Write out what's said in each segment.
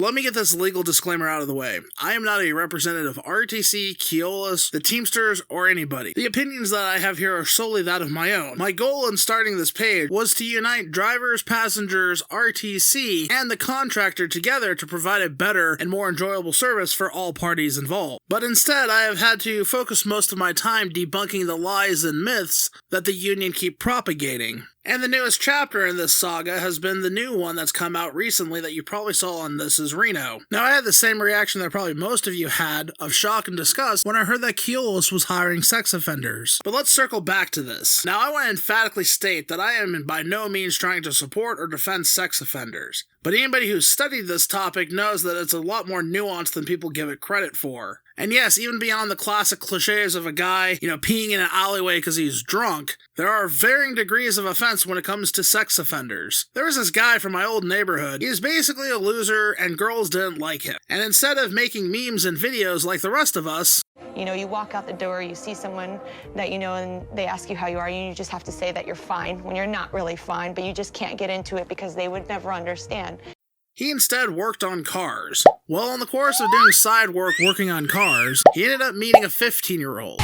Let me get this legal disclaimer out of the way. I am not a representative of RTC, Keolis, the Teamsters, or anybody. The opinions that I have here are solely that of my own. My goal in starting this page was to unite drivers, passengers, RTC, and the contractor together to provide a better and more enjoyable service for all parties involved. But instead, I have had to focus most of my time debunking the lies and myths that the union keep propagating. And the newest chapter in this saga has been the new one that's come out recently that you probably saw on This Is Reno. Now, I had the same reaction that probably most of you had of shock and disgust when I heard that Keolis was hiring sex offenders. But let's circle back to this. Now, I want to emphatically state that I am by no means trying to support or defend sex offenders. But anybody who's studied this topic knows that it's a lot more nuanced than people give it credit for. And yes, even beyond the classic cliches of a guy, peeing in an alleyway because he's drunk, there are varying degrees of offense when it comes to sex offenders. There was this guy from my old neighborhood. He was basically a loser and girls didn't like him. And instead of making memes and videos like the rest of us, you walk out the door, you see someone that you know, and they ask you how you are, and you just have to say that you're fine when you're not really fine, but you just can't get into it because they would never understand. He instead worked on cars. Well, in the course of doing side work working on cars, he ended up meeting a 15-year-old.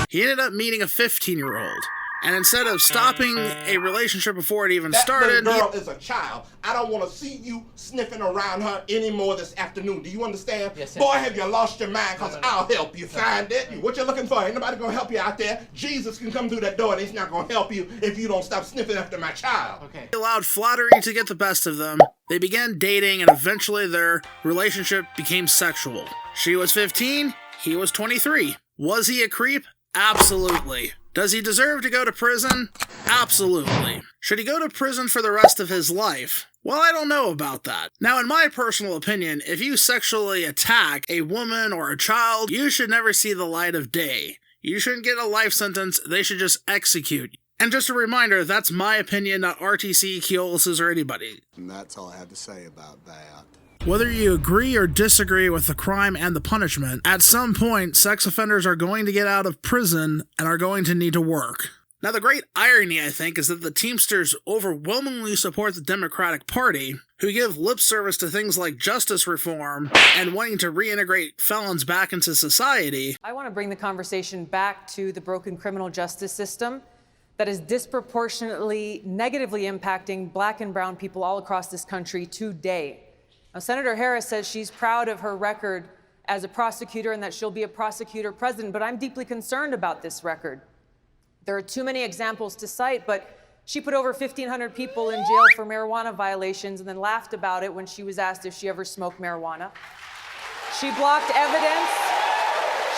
He ended up meeting a 15-year-old. And instead of stopping a relationship before it even started... That girl is a child. I don't want to see you sniffing around her anymore this afternoon. Do you understand? Yes, sir. Boy, have you lost your mind, because I'll help you find it. What you're looking for, ain't nobody going to help you out there. Jesus can come through that door, and he's not going to help you if you don't stop sniffing after my child. Okay. He allowed flattery to get the best of them. They began dating, and eventually their relationship became sexual. She was 15, he was 23. Was he a creep? Absolutely. Does he deserve to go to prison? Absolutely. Should he go to prison for the rest of his life? Well, I don't know about that. Now, in my personal opinion, if you sexually attack a woman or a child, you should never see the light of day. You shouldn't get a life sentence, they should just execute you. And just a reminder, that's my opinion, not RTC, Keolis's, or anybody. And that's all I have to say about that. Whether you agree or disagree with the crime and the punishment, at some point, sex offenders are going to get out of prison and are going to need to work. Now, the great irony, I think, is that the Teamsters overwhelmingly support the Democratic Party, who give lip service to things like justice reform and wanting to reintegrate felons back into society. I want to bring the conversation back to the broken criminal justice system that is disproportionately negatively impacting Black and brown people all across this country today. Now, Senator Harris says she's proud of her record as a prosecutor and that she'll be a prosecutor president, but I'm deeply concerned about this record. There are too many examples to cite, but she put over 1,500 people in jail for marijuana violations and then laughed about it when she was asked if she ever smoked marijuana. She blocked evidence.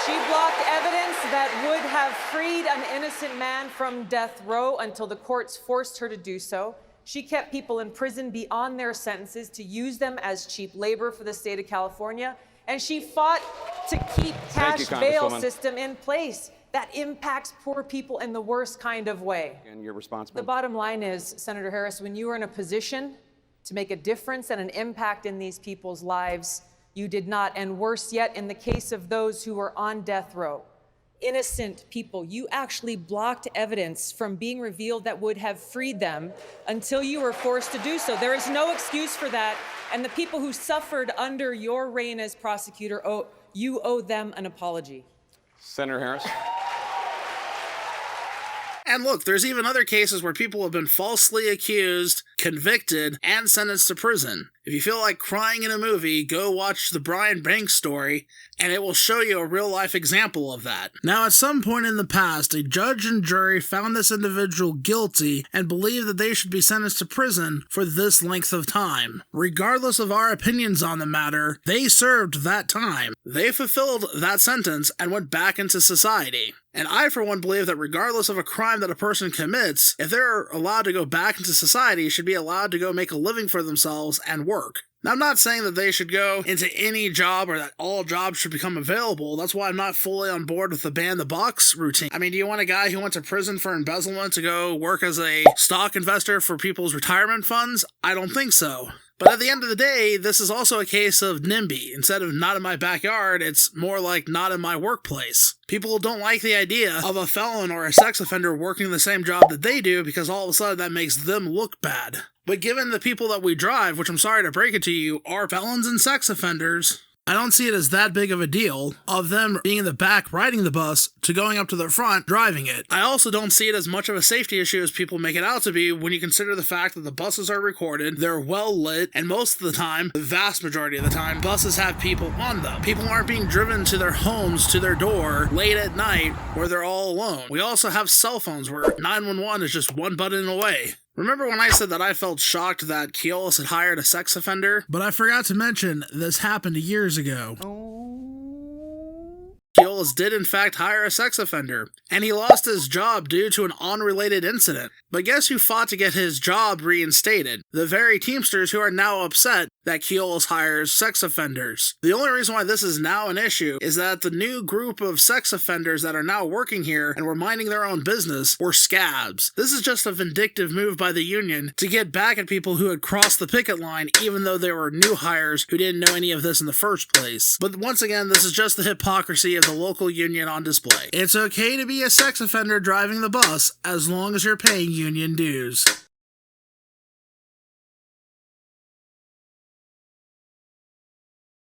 She blocked evidence that would have freed an innocent man from death row until the courts forced her to do so. She kept people in prison beyond their sentences to use them as cheap labor for the state of California. And she fought to keep cash bail system in place that impacts poor people in the worst kind of way. And you're responsible. The bottom line is, Senator Harris, when you are in a position to make a difference and an impact in these people's lives, you did not. And worse yet, in the case of those who were on death row, innocent people, you actually blocked evidence from being revealed that would have freed them until you were forced to do so. There is no excuse for that. And the people who suffered under your reign as prosecutor, you owe them an apology. Senator Harris. And look, there's even other cases where people have been falsely accused, convicted, and sentenced to prison. If you feel like crying in a movie, go watch the Brian Banks story, and it will show you a real-life example of that. Now, at some point in the past, a judge and jury found this individual guilty and believed that they should be sentenced to prison for this length of time. Regardless of our opinions on the matter, they served that time. They fulfilled that sentence and went back into society. And I, for one, believe that regardless of a crime that a person commits, if they're allowed to go back into society, should be allowed to go make a living for themselves and work. Now, I'm not saying that they should go into any job or that all jobs should become available. That's why I'm not fully on board with the ban the box routine. I mean, do you want a guy who went to prison for embezzlement to go work as a stock investor for people's retirement funds? I don't think so. But at the end of the day, this is also a case of NIMBY. Instead of not in my backyard, it's more like not in my workplace. People don't like the idea of a felon or a sex offender working the same job that they do because all of a sudden that makes them look bad. But given the people that we drive, which I'm sorry to break it to you, are felons and sex offenders, I don't see it as that big of a deal of them being in the back riding the bus to going up to the front driving it. I also don't see it as much of a safety issue as people make it out to be when you consider the fact that the buses are recorded, they're well lit, and most of the time, the vast majority of the time, buses have people on them. People aren't being driven to their homes, to their door, late at night, where they're all alone. We also have cell phones where 911 is just one button away. Remember when I said that I felt shocked that Keolis had hired a sex offender? But I forgot to mention this happened years ago. Keolis did in fact hire a sex offender, and he lost his job due to an unrelated incident. But guess who fought to get his job reinstated? The very Teamsters who are now upset that Keolis hires sex offenders. The only reason why this is now an issue is that the new group of sex offenders that are now working here and were minding their own business were scabs. This is just a vindictive move by the union to get back at people who had crossed the picket line even though they were new hires who didn't know any of this in the first place. But once again, this is just the hypocrisy of the local union on display. It's okay to be a sex offender driving the bus as long as you're paying union dues.